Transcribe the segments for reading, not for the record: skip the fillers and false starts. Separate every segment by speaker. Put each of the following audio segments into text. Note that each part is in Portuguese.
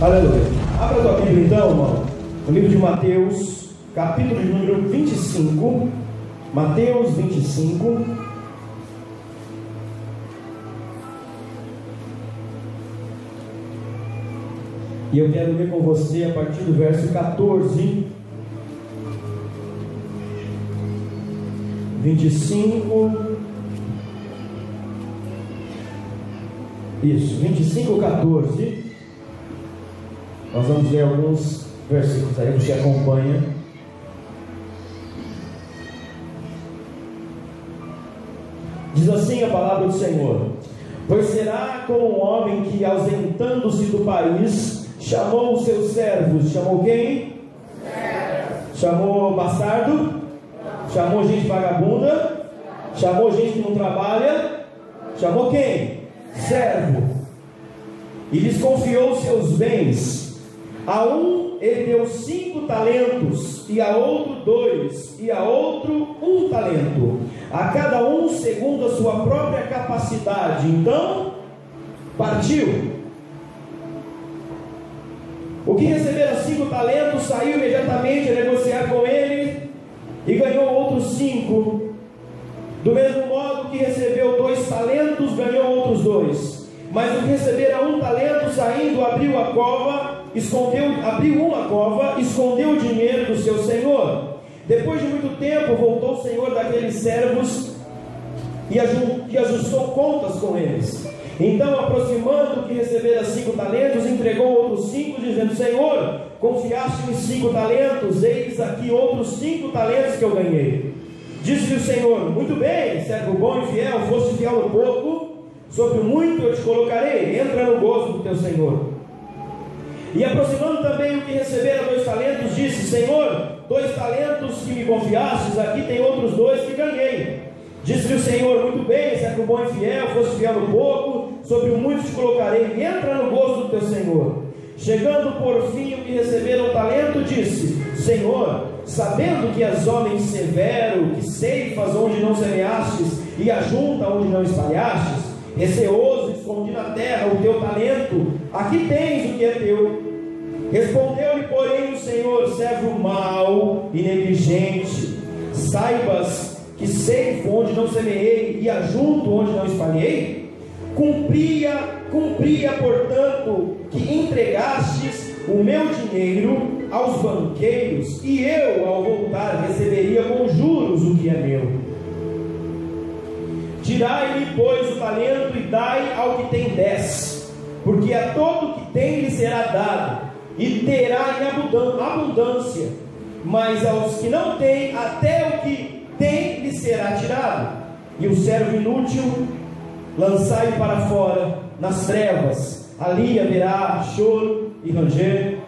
Speaker 1: Aleluia. Abra a tua Bíblia então, irmão, o livro de Mateus, capítulo de número 25. Mateus 25. E eu quero ler com você a partir do verso 14. 25. Isso, 25, 14. Nós vamos ler alguns versículos aí, você acompanha. Diz assim a palavra do Senhor: pois será como um homem que, ausentando-se do país, chamou os seus servos. Chamou quem? Chamou bastardo? Chamou gente vagabunda? Chamou gente que não trabalha? Chamou quem? Servo. E lhes confiou seus bens. A um ele deu 5 talentos, e a outro 2, e a outro 1 talento, a cada um segundo a sua própria capacidade. Então partiu. O que recebera 5 talentos saiu imediatamente a negociar com ele e ganhou outros 5. Do mesmo modo que recebeu 2 talentos, ganhou outros 2. Mas o que recebera 1 talento, saindo, abriu uma cova, escondeu o dinheiro do seu senhor. Depois de muito tempo, voltou o senhor daqueles servos e ajustou contas com eles. Então, aproximando o que recebera 5 talentos, entregou outros 5, dizendo: Senhor, confiaste-me 5 talentos, eis aqui outros 5 talentos que eu ganhei. Disse-lhe o Senhor: muito bem, servo bom e fiel, foste fiel no pouco, sobre o muito eu te colocarei, entra no gozo do teu Senhor. E aproximando também o que recebera 2 talentos, disse: Senhor, 2 talentos que me confiastes, aqui tem outros 2 que ganhei. Disse-lhe o Senhor: muito bem, servo bom e fiel, foste fiel no pouco, sobre o muito te colocarei, entra no gozo do teu Senhor. Chegando por fim o que recebera 1 talento, disse: Senhor, sabendo que és homem severo, que ceifas onde não semeastes e ajunta onde não espalhastes, receoso, escondi na terra o teu talento, aqui tens o que é teu. Respondeu-lhe, porém, o Senhor: servo mau e negligente, saibas que ceifo onde não semeei e ajunto onde não espalhei? Cumpria, portanto, que entregastes o meu dinheiro aos banqueiros, e eu, ao voltar, receberia com juros o que é meu. Tirai-lhe, pois, o talento e dai ao que tem 10, porque a todo que tem lhe será dado, e terá em abundância, mas aos que não têm, até o que tem lhe será tirado. E o servo inútil lançai-o para fora nas trevas, ali haverá choro e ranger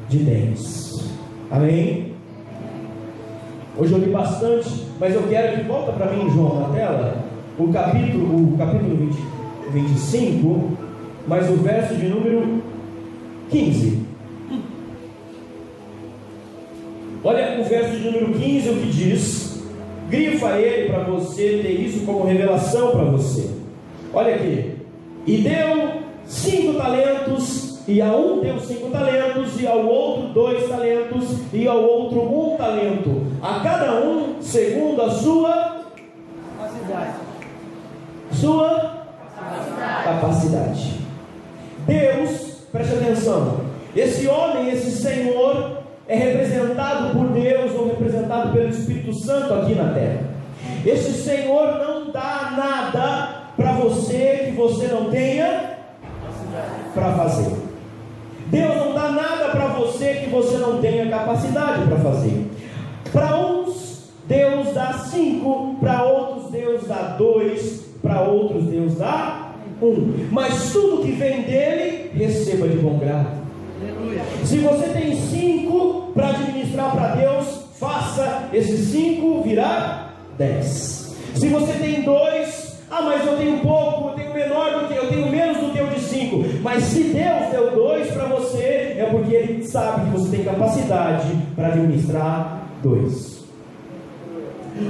Speaker 1: de dentes. Amém? Hoje eu li bastante, mas eu quero que volta para mim, João, na tela, o capítulo 25, mas o verso de número 15. Olha o verso de número 15, o que diz. Grifa ele para você ter isso como revelação para você. Olha aqui: e deu 5 talentos, e a um deu 5 talentos, e ao outro 2 talentos, e ao outro 1 talento, a cada um segundo a sua capacidade. Deus, preste atenção, esse homem, esse Senhor, é representado por Deus ou representado pelo Espírito Santo aqui na terra. Esse Senhor não dá nada para você que você não tenha para fazer. Deus não dá nada para você que você não tenha capacidade para fazer. Para uns Deus dá 5, para outros Deus dá 2, para outros Deus dá 1. Mas tudo que vem dele, receba de bom grado. Se você tem 5 para administrar para Deus, faça esses 5 virar 10. Se você tem 2, mas eu tenho pouco, eu tenho menos do que eu de 5. Mas se Deus deu 2 para você, é porque Ele sabe que você tem capacidade para administrar 2.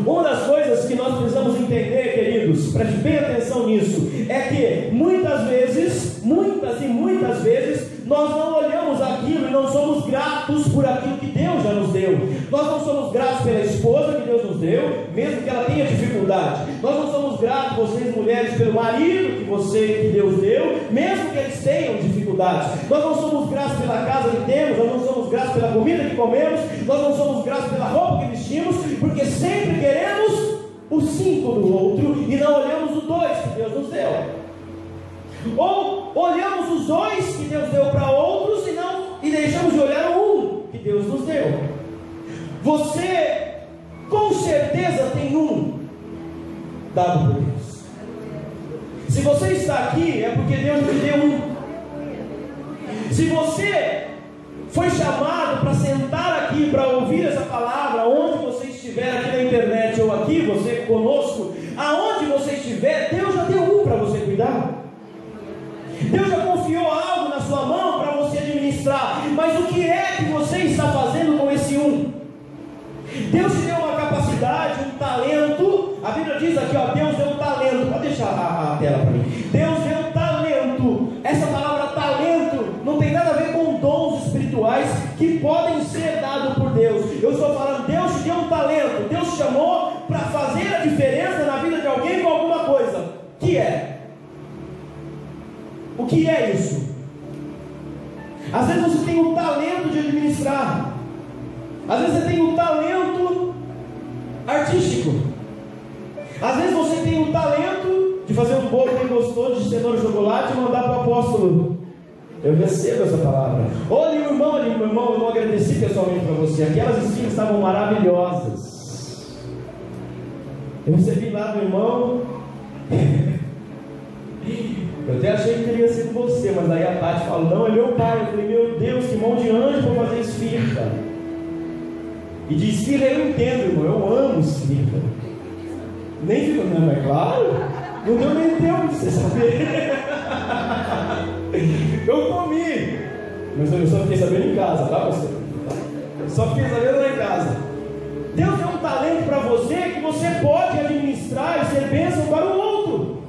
Speaker 1: Uma das coisas que nós precisamos entender, queridos, preste bem atenção nisso, é que muitas vezes nós não olhamos aquilo e não somos gratos por aquilo que Deus já nos deu. Nós não somos gratos pela esposa que Deus nos deu, mesmo que ela tenha dificuldade. Nós não somos gratos, vocês mulheres, pelo marido que Deus deu, mesmo que eles tenham dificuldades. Nós não somos gratos pela casa que temos, nós não somos gratos pela comida que comemos, nós não somos gratos pela roupa que vestimos, porque sempre queremos o 5 do outro e não olhamos o 2 que Deus nos deu. Ou olhamos os 2 que Deus deu para outros e deixamos de olhar o 1 que Deus nos deu. Você com certeza tem um dado por Deus. Se você está aqui é porque Deus te deu um. Se você foi chamado para sentar aqui, para ouvir essa palavra, onde você estiver, aqui na internet ou aqui, você conosco, aonde você estiver, Deus já deu um para você cuidar. Deus já confiou algo na sua mão para você administrar. Mas o que é que você está fazendo com esse um? Deus te deu uma capacidade, um talento. A Bíblia diz aqui, ó, Deus deu um talento. Pode deixar a tela para mim. Deus deu um talento. Essa palavra talento não tem nada a ver com dons espirituais que podem ser dados por Deus. Eu estou falando, Deus te deu um talento. Deus te chamou para fazer a diferença na vida de alguém com alguma coisa. O que é? O que é isso? Às vezes você tem o talento de administrar. Às vezes você tem o talento artístico. Às vezes você tem o talento de fazer um bolo bem gostoso de cenoura e chocolate e mandar para o apóstolo. Eu recebo essa palavra. Olha, meu irmão, eu não agradeci pessoalmente para você. Aquelas esfinhas estavam maravilhosas. Eu recebi lá do irmão. Eu até achei que teria sido você, mas aí a Tati falou, não, é meu pai. Eu falei, meu Deus, que mão de anjo para fazer esfirra. E de esfirra eu entendo, irmão, eu amo esfirra. Nem fico, não, é claro, não deu nem tempo de você saber. Eu comi, mas eu só fiquei sabendo em casa, tá, pastor? Só fiquei sabendo lá em casa. Deus deu um talento para você que você pode administrar e ser bênção para o outro.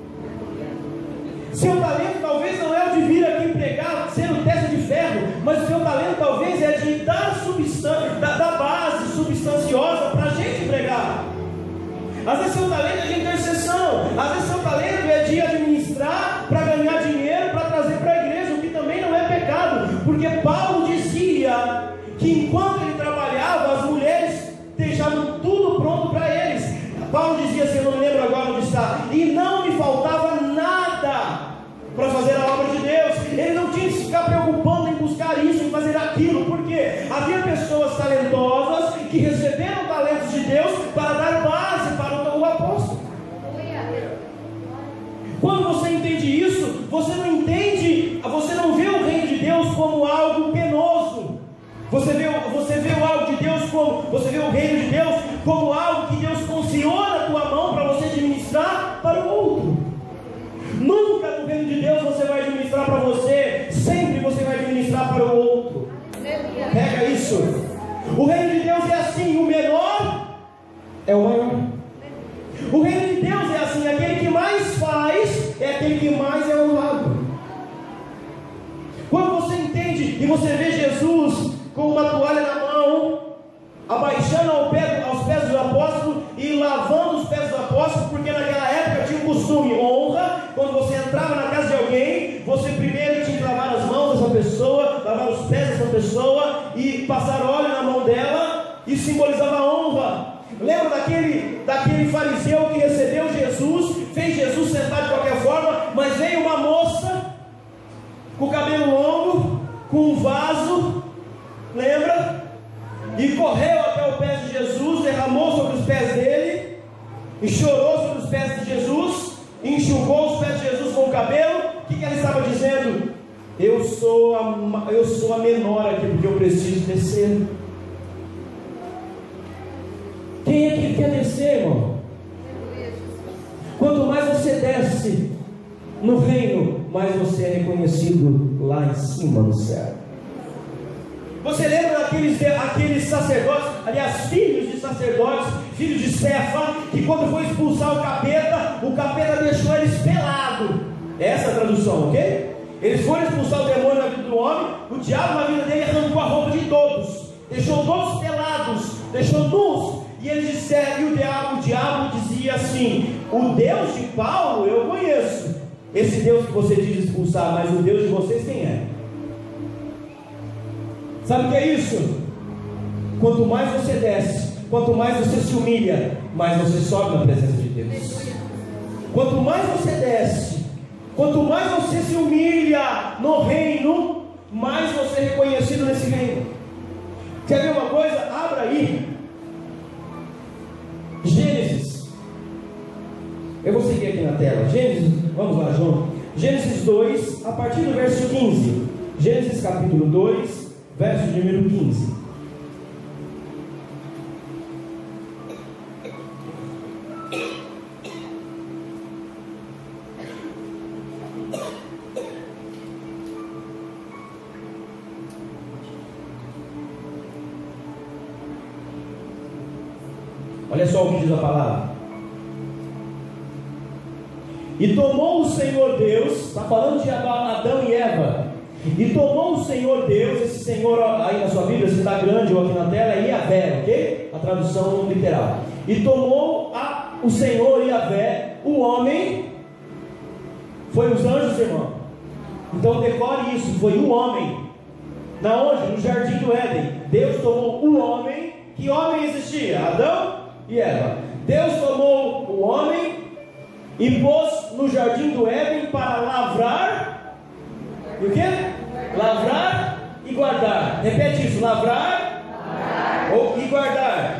Speaker 1: Seu talento talvez não é o de vir aqui pregar, sendo testa de ferro, mas o seu talento talvez é de dar da base substanciosa para a gente pregar. Às vezes seu talento é de intercessão, às vezes seu talento é de administrar para ganhar dinheiro, para trazer para a igreja, o que também não é pecado, porque Paulo dizia que enquanto ele trabalhava, as mulheres deixavam tudo pronto para eles. Paulo dizia assim, eu não me lembro agora onde está, e não me faltava nada para fazer a obra de Deus. Ele não tinha que ficar preocupando em buscar isso, em fazer aquilo, porque havia pessoas talentosas que receberam talentos de Deus para dar base para o apóstolo. Quando você entende isso, você não vê o reino de Deus como algo penoso. Você vê algo de Deus você vê o reino de Deus como algo que Deus confiou na tua mão para você administrar para o outro. Nunca no reino de Deus você vai administrar para você, sempre você vai administrar para o outro. Pega isso. O reino de Deus é assim, o menor é o maior. O reino de Deus é assim, aquele que mais faz é aquele que mais é honrado. Quando você entende e você vê Jesus com uma toalha na mão, abaixando aos pés do apóstolo e lavando os pés do apóstolo, porque naquela época tinha um costume, honra. Quando você entrava na casa de alguém, você primeiro tinha que lavar as mãos dessa pessoa, lavar os pés dessa pessoa e passar óleo na mão dela. Isso simbolizava a honra. Lembra daquele fariseu que recebeu Jesus, fez Jesus sentar de qualquer forma, mas veio uma moça com o cabelo longo, com um vaso, lembra? E correu até o pé de Jesus, derramou sobre os pés dele, e chorou sobre os pés de Jesus, e enxugou os pés de Jesus com o cabelo. O que ela estava dizendo? Eu sou a menor aqui, porque eu preciso descer. Quem é que quer descer, irmão? Quanto mais você desce no reino, mais você é reconhecido lá em cima no céu. Você lembra daqueles sacerdotes, aliás, filhos de sacerdotes, filhos de Cefa, que quando foi expulsar o capeta deixou eles pelados. Essa é a tradução, ok? Eles foram expulsar o demônio da vida do homem, o diabo na vida dele arrancou a roupa de todos, deixou todos pelados, deixou nus. E eles disseram, e o diabo dizia assim: o Deus de Paulo eu conheço, esse Deus que você diz expulsar, mas o Deus de vocês quem é? Sabe o que é isso? Quanto mais você desce, quanto mais você se humilha, mais você sobe na presença de Deus. Quanto mais você desce, quanto mais você se humilha no reino, mais você é reconhecido nesse reino. Quer ver uma coisa? Abra aí Gênesis. Eu vou seguir aqui na tela. Gênesis, vamos lá, João. Gênesis 2, a partir do verso 15. Gênesis capítulo 2, verso de número 15. Olha só o que diz a palavra. E tomou o Senhor Deus, está falando de Adão e Eva. E tomou o Senhor Deus, esse Senhor aí na sua Bíblia, se está grande ou aqui na tela, é Iavé, ok? A tradução literal. E tomou o Senhor Iavé, o homem, foi os anjos, irmão. Então decore isso, foi o homem. Na onde? No jardim do Éden. Deus tomou o homem. Que homem existia? Adão e Eva. Deus tomou o homem e pôs no jardim do Éden para lavrar. E o que? Lavrar e guardar. Repete isso: lavrar e guardar.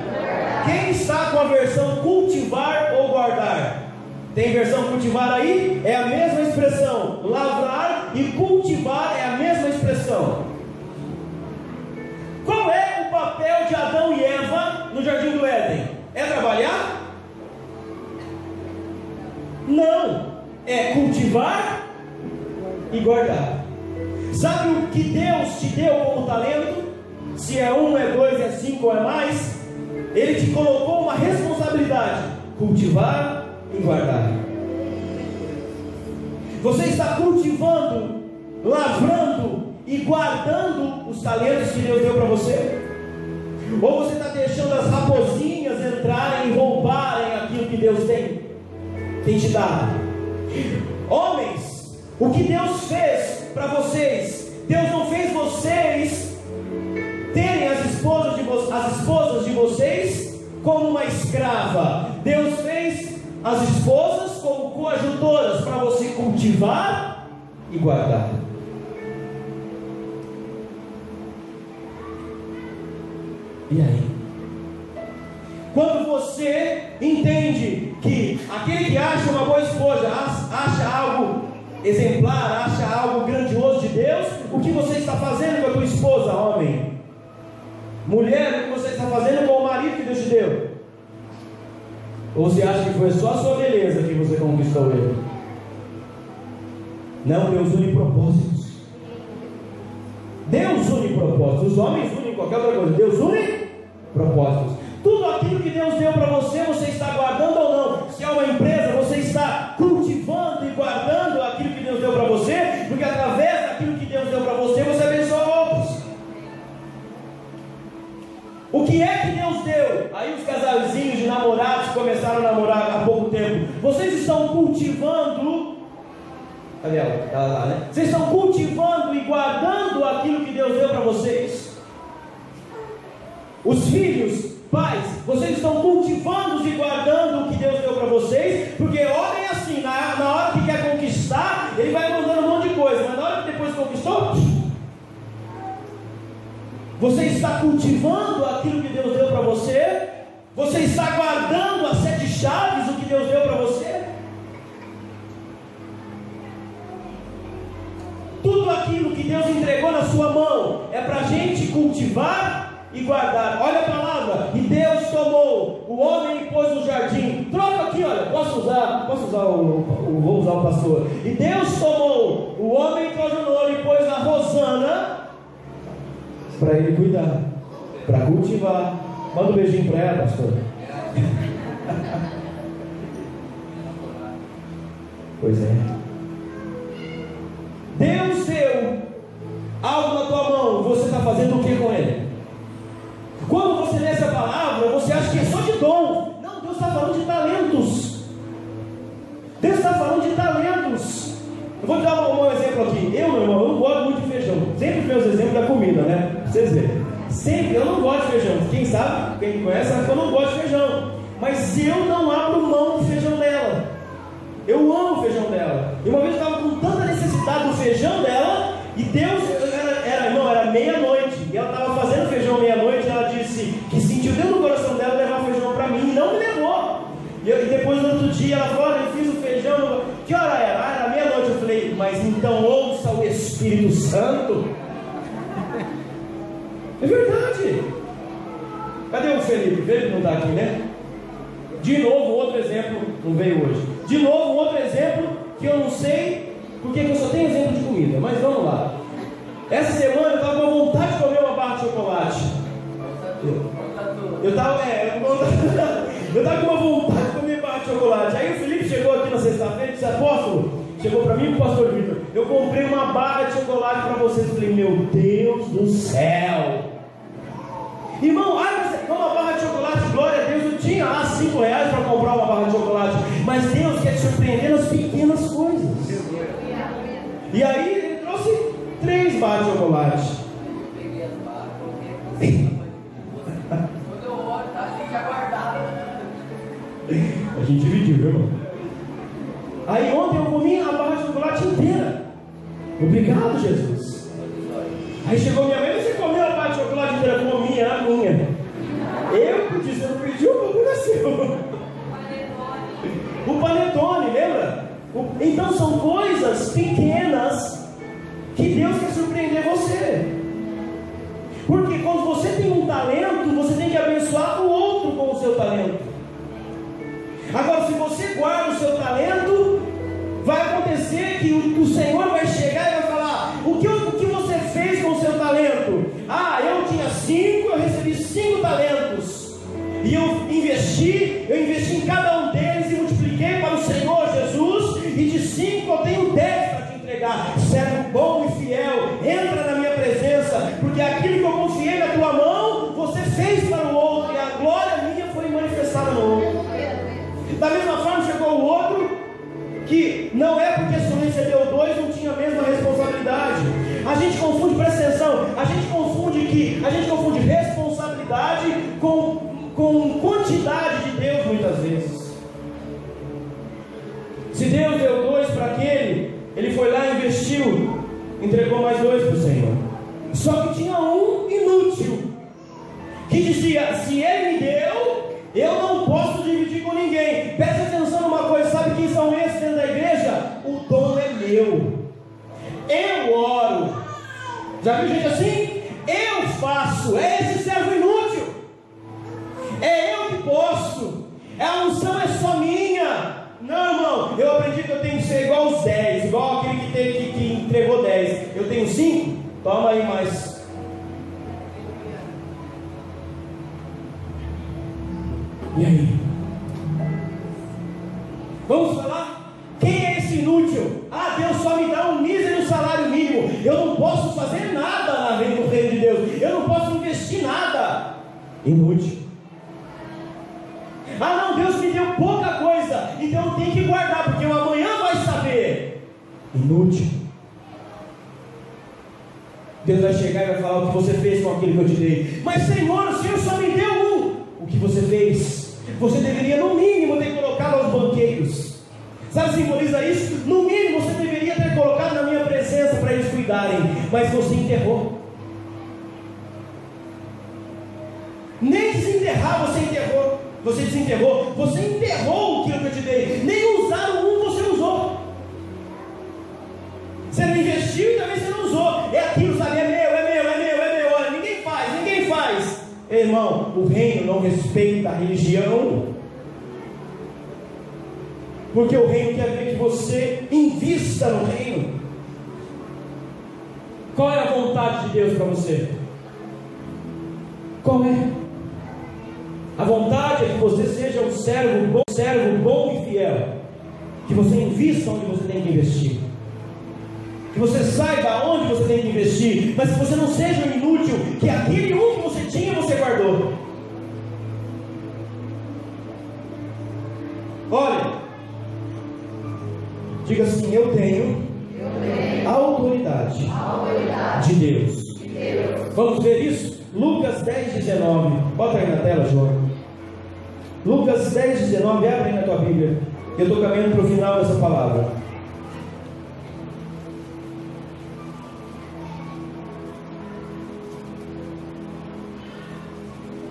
Speaker 1: Quem está com a versão cultivar ou guardar? Tem versão cultivar aí? É a mesma expressão. Lavrar e cultivar é a mesma expressão. Qual é o papel de Adão e Eva no jardim do Éden? É trabalhar? Não, é cultivar e guardar. Sabe o que Deus te deu como talento? Se é 1, é 2, é 5 ou é mais, Ele te colocou uma responsabilidade: cultivar e guardar. Você está cultivando, lavrando e guardando os talentos que Deus deu para você? Ou você está deixando as raposinhas entrarem e roubarem aquilo que Deus tem te dado? Homens, o que Deus fez para vocês, Deus não fez vocês terem as esposas de vocês como uma escrava. Deus fez as esposas como coajutoras para você cultivar e guardar. E aí? Quando você entende que aquele que acha uma boa esposa acha algo exemplar, acha algo grandioso de Deus, o que você está fazendo com a tua esposa, homem? Mulher, o que você está fazendo com o marido que Deus te deu? Ou você acha que foi só a sua beleza que você conquistou ele? Não, Deus une propósitos. Deus une propósitos. Os homens unem qualquer outra coisa. Deus une propósitos. Tudo aquilo que Deus deu para você, você está guardando ou não? Se é uma empresa, você está cultivando e guardando aquilo que Deus deu para você, porque através daquilo que Deus deu para você, você abençoa outros. O que é que Deus deu? Aí os casalzinhos de namorados começaram a namorar há pouco tempo. Vocês estão cultivando. Cadê ela? Ela lá, né? Vocês estão cultivando e guardando aquilo que Deus deu para vocês. Os filhos, pais, vocês estão cultivando e guardando o que Deus deu para vocês, porque homem é assim, na hora que quer conquistar, ele vai mandando um monte de coisa, mas na hora que depois conquistou, você está cultivando aquilo que Deus deu para você? Você está guardando as 7 chaves, o que Deus deu para você? Tudo aquilo que Deus entregou na sua mão é para a gente cultivar e guardar. Olha a palavra: e Deus tomou o homem e pôs no jardim. Troca aqui, olha, vou usar o pastor. E Deus tomou o homem coajunou e pôs na Rosana para ele cuidar, para cultivar. Manda um beijinho para ela, pastor. Pois é. Deus deu algo na tua mão. você está fazendo o que com ele? Quando você lê essa palavra, você acha que é só de dom. Não, Deus está falando de talentos. Deus está falando de talentos. Eu vou te dar um exemplo aqui. Eu, meu irmão, eu não gosto muito de feijão. Sempre os meus exemplos da comida, né? Pra vocês verem. Sempre, eu não gosto de feijão. Quem sabe, quem me conhece, sabe que eu não gosto de feijão. Mas eu não abro mão do feijão dela. Eu amo o feijão dela. E uma vez eu estava com tanta necessidade do feijão dela, e Deus, era meia-noite, e ela estava fazendo feijão meia-noite, e ela disse que sentiu dentro do coração dela levar feijão para mim, e não me levou. E depois no outro dia ela falou: olha, eu fiz o feijão. Que hora era? Ah, era meia-noite. Eu falei: mas então ouça o Espírito Santo. É verdade. Cadê o Felipe? Veio que não está aqui, né? De novo, outro exemplo, não veio hoje. De novo, outro exemplo que eu não sei porque eu só tenho exemplo de comida, mas vamos lá. Essa semana eu estava com vontade de comer uma barra de chocolate. Eu estava com uma vontade de comer barra de chocolate. Aí o Felipe chegou aqui na sexta-feira e disse: apóstolo, chegou para mim e para o pastor Vitor: eu comprei uma barra de chocolate para vocês. Eu falei: meu Deus do céu, irmão, uma barra de chocolate, glória a Deus. Eu tinha lá R$5 para comprar uma barra de chocolate, mas Deus quer te surpreender nas pequenas coisas. E aí ele trouxe 3 barras de chocolate. A gente dividiu, viu, irmão? Aí ontem eu comi a barra de chocolate inteira. Obrigado, Jesus. Aí chegou minha mãe: você comeu a barra de chocolate inteira? Comi a minha. Eu disse: eu não pedi, o bagulho nasceu. O panetone, lembra? Então são coisas pequenas que Deus quer surpreender você. Porque quando você tem um talento, você tem que abençoar o outro com o seu talento. Agora, se você guarda o seu talento, vai acontecer que o Senhor vai chegar e vai falar: o que você fez com o seu talento? Ah, eu tinha 5, eu recebi 5 talentos, e eu investi em cada um deles e multipliquei para o Senhor Jesus, e de 5 eu tenho 10 para te entregar. Servo bom e fiel, entra na minha presença, porque aquilo que eu confiei na tua mão, você fez para o outro, e a glória minha foi manifestada no outro. Da mesma forma chegou o outro, que não é porque só recebeu 2, não tinha a mesma responsabilidade. A gente confunde, presta atenção, a gente confunde responsabilidade com quantidade de Deus muitas vezes. Se Deus deu 2 para aquele, ele foi lá e investiu, entregou mais 2 para o Senhor. Só que tinha um inútil, que dizia: se ele me deu, eu não posso dividir com ninguém. Presta atenção numa coisa: sabe quem são esses dentro da igreja? O dono é meu, eu oro. Já viu gente assim? Eu faço. É esse servo inútil, é eu que posso, a unção é só minha. Não, irmão, eu aprendi que eu tenho que ser igual aos 10, igual aquele que entregou 10. Eu tenho 5, toma aí mais. E aí? Vamos falar? Quem é esse inútil? Ah, Deus só me dá um mísero salário mínimo. Eu não posso fazer nada no reino de Deus. Eu não posso investir nada. Inútil. Ah, não, Deus me deu pouca coisa, então eu tenho que guardar, porque o amanhã vai saber. Inútil. Deus vai chegar e vai falar: o que você fez com aquilo que eu te dei? Mas Senhor, o Senhor só me deu um. O que você fez? Você deveria no mínimo ter colocado aos banqueiros. Sabe o que simboliza isso? No mínimo você deveria ter colocado na minha presença para eles cuidarem, mas você enterrou. Nem desenterrar você enterrou. Você desenterrou, você enterrou aquilo que eu te dei. Nem usar um você usou. Você não investiu e também você não usou. É aquilo, sabe? É meu. Olha, ninguém faz. Irmão, o reino não respeita a religião, porque o reino quer ver que você invista no reino. Qual é a vontade de Deus para você? Qual é? A vontade é que você seja um servo bom e fiel, que você invista onde você tem que investir. que você saiba onde você tem que investir, mas que você não seja um inútil, que aquele um que você tinha, você guardou. Olha, diga assim: eu tenho a autoridade de Deus. Vamos ver isso? Lucas 10:19. Bota aí na tela, João. Lucas 10:19. Abre aí na tua Bíblia. Eu estou caminhando para o final dessa palavra.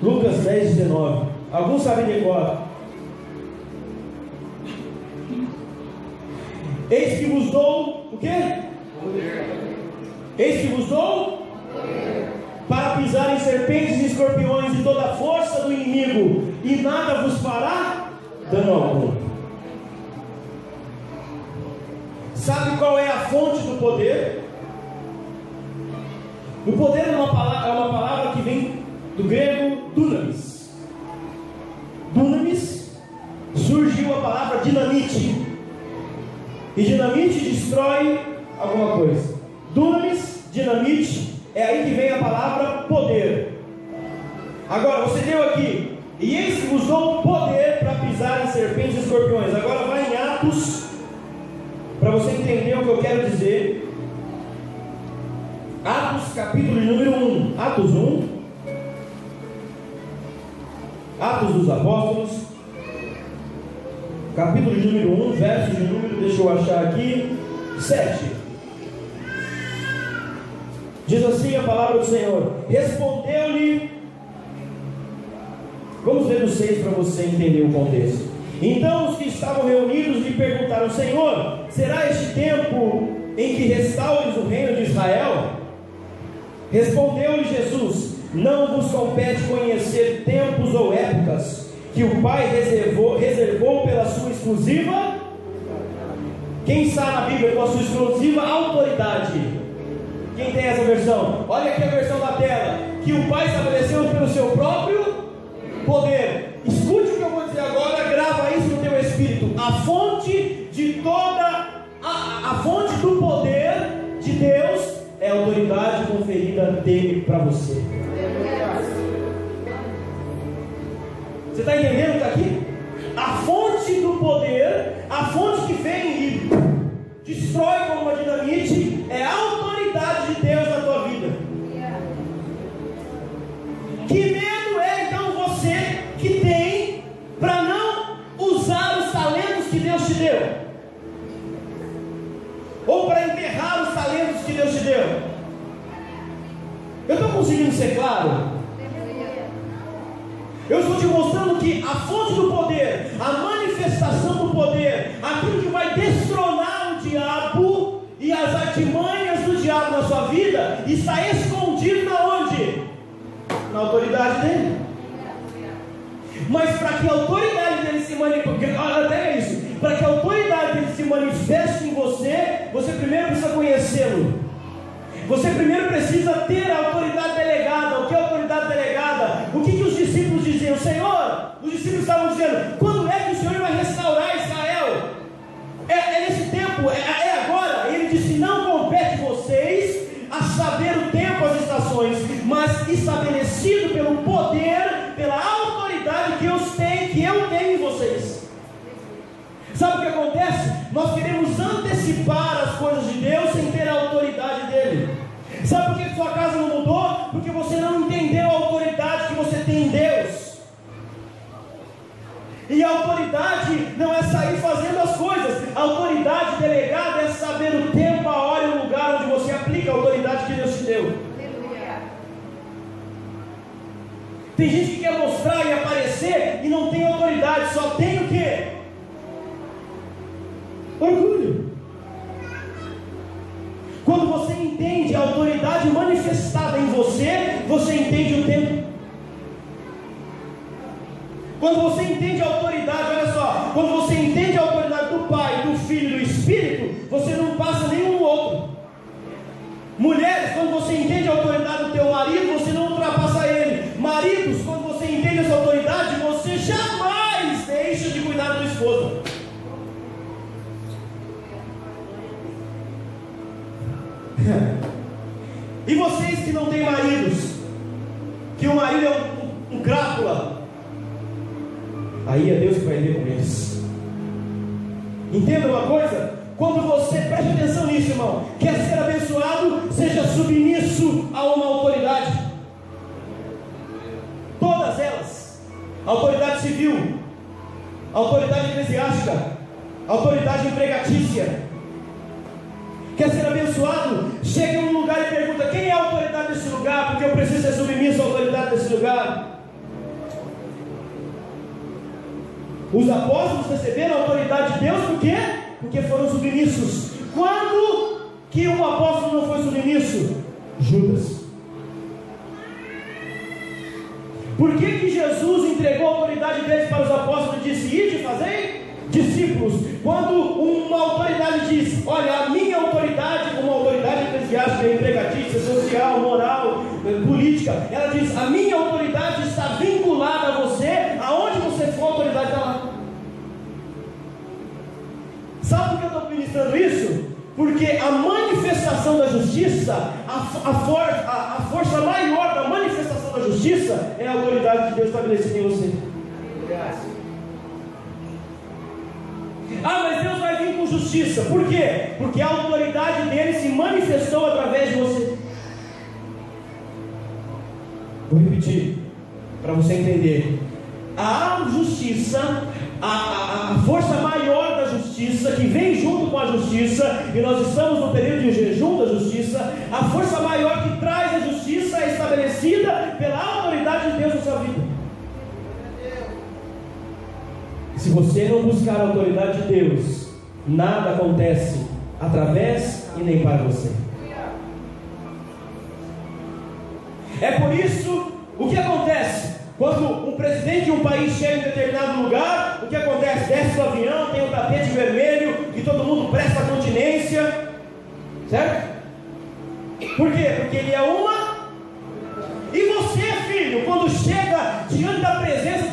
Speaker 1: Lucas 10:19. Alguns sabem de cor. Eis que vos dou o quê? Poder. Eis que vos dou poder para pisar em serpentes e escorpiões e toda a força do inimigo, e nada vos fará dano algum. Sabe qual é a fonte do poder? O poder é uma palavra que vem do grego dunamis. Dunamis surgiu a palavra dinamite. E dinamite destrói alguma coisa. Dunamis, dinamite, é aí que vem a palavra poder. Agora, você leu aqui: e eis que vos dou poder para pisar em serpentes e escorpiões. Agora vai em Atos, para você entender o que eu quero dizer. Atos, capítulo número 1. Atos 1. Atos dos Apóstolos, capítulo número 1, verso de número, deixa eu achar aqui, 7. Diz assim a palavra do Senhor: respondeu-lhe, vamos ler o 6 para você entender o contexto. Então os que estavam reunidos lhe perguntaram: Senhor, será este tempo em que restaures o reino de Israel? Respondeu-lhe Jesus: não vos compete conhecer tempos ou épocas que o Pai reservou pela sua exclusiva. Quem está na Bíblia com a sua exclusiva autoridade? Quem tem essa versão? Olha aqui a versão da tela: que o Pai estabeleceu pelo seu próprio poder. Escute o que eu vou dizer agora, grava isso no teu espírito. A fonte de toda a fonte do poder de Deus é a autoridade conferida dele para você. Você está entendendo o que está aqui? A fonte do poder, a fonte que vem e destrói como uma dinamite, é a autoridade de Deus na tua vida. Que medo é então você que tem para não usar os talentos que Deus te deu? Ou para enterrar os talentos que Deus te deu? Eu estou conseguindo ser claro? Eu estou te mostrando que a fonte do poder, a manifestação do poder, aquilo que vai destronar o diabo e as artimanhas do diabo na sua vida, está escondido na onde? Na autoridade dele. Mas para que a autoridade dele se manifeste, até isso, para que a autoridade dele se manifeste em você, você primeiro precisa conhecê-lo. Você primeiro precisa ter a autoridade delegada. O que é a autoridade delegada? O que os discípulos diziam? Senhor, os discípulos estavam dizendo: quando é que o Senhor vai restaurar Israel? É nesse tempo, é agora. Ele disse: não compete vocês a saber o tempo, as estações, mas estabelecido pelo poder, pela autoridade que eu tenho em vocês. Sabe o que acontece? Nós queremos antecipar as coisas de Deus sem ter a autoridade dele. Sabe por que sua casa não mudou? Porque você não entendeu a autoridade que você tem em Deus. E a autoridade não é sair fazendo as coisas. A autoridade delegada é saber o tempo, a hora e o lugar onde você aplica a autoridade que Deus te deu. Tem gente que quer mostrar e aparecer e não tem autoridade, só tem o quê? Orgulho. Quando você entende a autoridade manifestada em você, você entende o tempo. Quando você entende a autoridade, olha só, quando você entende a autoridade do Pai, do Filho e do Espírito, você não passa nenhum no outro. Mulheres, quando você entende a autoridade do teu marido, você não ultrapassa ele. Maridos, quando você entende essa autoridade, você jamais deixa de cuidar da tua esposa. tem maridos que o marido é um crápula, aí é Deus que vai ver com eles. Entenda uma coisa? Quando você, preste atenção nisso, irmão, quer ser abençoado, seja submisso a uma autoridade. Todas elas: autoridade civil, autoridade eclesiástica, autoridade empregatícia. Quer ser abençoado? Chega num lugar e pergunta: quem é a autoridade desse lugar? Porque eu preciso ser submisso à autoridade desse lugar. Os apóstolos receberam a autoridade de Deus por quê? Porque foram submissos. Quando que um apóstolo não foi submisso? Judas. Por que Jesus entregou a autoridade deles para os apóstolos e disse: ide, fazei discípulos? Quando uma autoridade diz: olha, a minha autoridade, como autoridade eclesiástica, empregatícia, social, moral, política, ela diz: a minha autoridade está vinculada a você, aonde você for, a autoridade está lá. Sabe por que eu estou ministrando isso? Porque a manifestação da justiça, a força maior da manifestação da justiça é a autoridade de Deus estabelecida em você. Ah, mas Deus vai vir com justiça. Por quê? Porque a autoridade dele se manifestou através de você. Vou repetir para você entender. A justiça, a força maior da justiça, que vem junto com a justiça, e nós estamos no período de jejum da justiça, a força maior que traz a justiça é estabelecida pela autoridade de Deus na sua vida. Se você não buscar a autoridade de Deus, nada acontece através e nem para você. É por isso, o que acontece? Quando um presidente de um país chega em determinado lugar, o que acontece? Desce do avião, tem um tapete vermelho e todo mundo presta continência, certo? Por quê? Porque ele é uma. E você, filho, quando chega diante da presença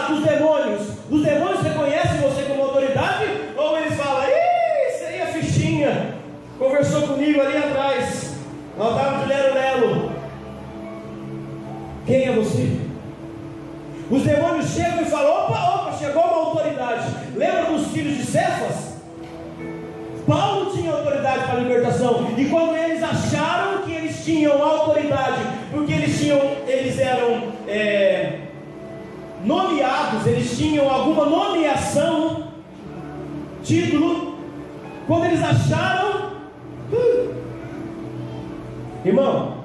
Speaker 1: dos demônios, os demônios reconhecem você como autoridade, ou eles falam: ih, isso aí é fichinha, conversou comigo ali atrás, nós estávamos de lero-lero. Quem é você? Os demônios chegam e falam: opa, chegou uma autoridade. Lembra dos filhos de Cefas? Paulo tinha autoridade para a libertação. E quando eles acharam que eles tinham autoridade, porque eles eram nomeados, eles tinham alguma nomeação, título, quando eles acharam, irmão,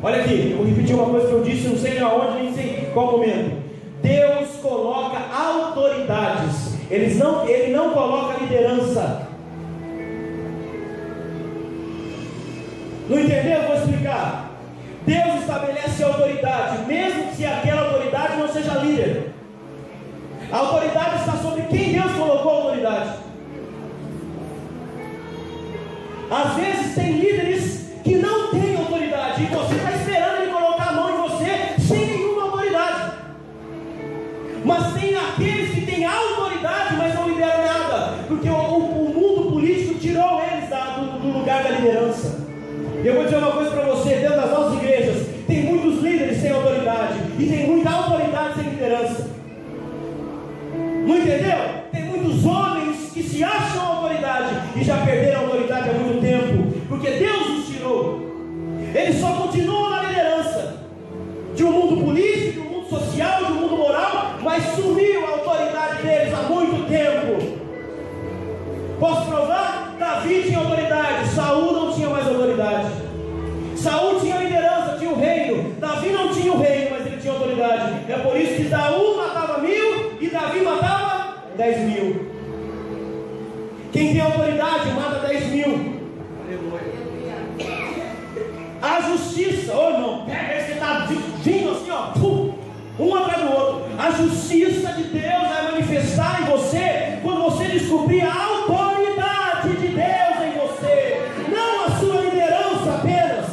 Speaker 1: olha aqui, eu vou repetir uma coisa que eu disse, não sei aonde, nem sei em qual momento. Deus coloca autoridades, Ele não coloca liderança. Não entendeu? Eu vou explicar. Deus estabelece autoridade, mesmo que aquela autoridade não seja líder. A autoridade está sobre quem Deus colocou a autoridade. Às vezes tem líderes que não têm autoridade, e você está esperando Ele colocar a mão em você sem nenhuma autoridade. Mas tem aqueles que têm autoridade, mas não lideram nada, porque o mundo político tirou eles do lugar da liderança. Eu vou dizer uma coisa para você: dentro das nossas igrejas tem muitos líderes sem autoridade, e tem muita autoridade sem liderança. Não entendeu? Tem muitos homens que se acham autoridade e já perderam a autoridade há muito tempo, porque Deus os tirou. Eles só continuam na liderança de um mundo político, de um mundo social, de um mundo moral, mas sumiu a autoridade deles há muito tempo. Posso provar? Davi tinha autoridade, Saul não tinha mais autoridade. Saul tinha liderança, tinha o reino. Davi não tinha o reino, mas ele tinha autoridade. É por isso que Saul matava 1000 e Davi matava 10.000. Quem tem autoridade mata 10.000. A justiça, oh irmão, pega esse que está vindo assim, ó, um atrás do outro. A justiça de Deus vai manifestar em você quando você descobrir a autoridade de Deus em você, não a sua liderança apenas,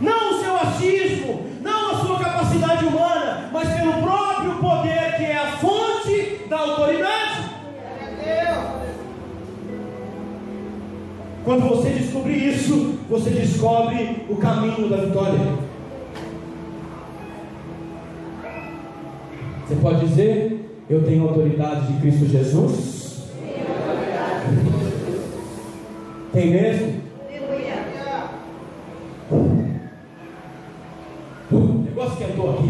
Speaker 1: não o seu achismo, não a sua capacidade humana, mas pelo próprio poder que é a fonte da autoridade. Quando você descobrir isso, você descobre o caminho da vitória. Você pode dizer: eu tenho autoridade de Cristo Jesus? Tem mesmo? O negócio esquentou aqui.